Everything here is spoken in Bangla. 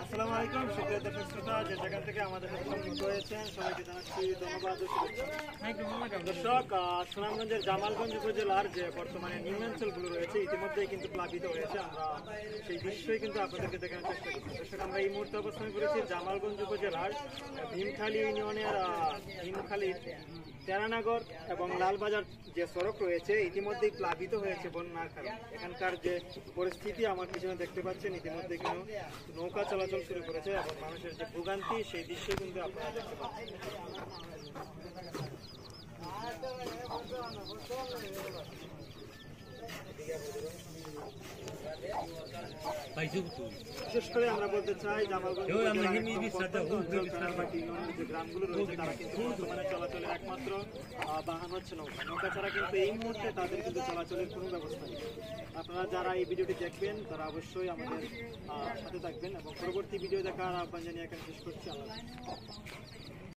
আসসালামু আলাইকুম সুপ্রিয় দর্শক শ্রোতা, যে যেখান থেকে আমাদের সাথে সংযুক্ত হয়েছেন সবাইকে জানাচ্ছি ধন্যবাদ ও শুভেচ্ছা। দর্শক, সুনামগঞ্জের জামালগঞ্জ উপজেলার যে বর্তমানে নিম্নাঞ্চলগুলো রয়েছে ইতিমধ্যেই কিন্তু প্লাবিত হয়েছে। আমরা সেই দৃশ্যই কিন্তু আপনাদেরকে দেখানোর চেষ্টা করছি। দর্শক, আমরা এই মুহূর্তে অবস্থান করেছি জামালগঞ্জ উপজেলার ভীমখালী ইউনিয়নের ভীমখালী তেরানগর এবং লালবাজার যে সড়ক রয়েছে ইতিমধ্যেই প্লাবিত হয়েছে বন্যার কারণে। এখানকার যে পরিস্থিতি আমার পিছনে দেখতে পাচ্ছেন, ইতিমধ্যে কিন্তু নৌকা চলাচল শুরু করেছে এবং মানুষের যে ভোগান্তি সেই দৃশ্য কিন্তু আপনারা দেখতে পাচ্ছেন। বিশেষ করে আমরা বলতে চাই জামালগঞ্জ যে গ্রামগুলো রয়েছে তারা কিন্তু বর্তমানে চলাচলের একমাত্র বাহন হচ্ছে নৌকা। নৌকা ছাড়া কিন্তু এই মুহূর্তে তাদের কিন্তু চলাচলের কোনো ব্যবস্থা নেই। আপনারা যারা এই ভিডিওটি দেখবেন তারা অবশ্যই আমাদের সাথে থাকবেন এবং পরবর্তী ভিডিও দেখার আহ্বান জানিয়ে এখানে শেষ করছি। আল্লাহ।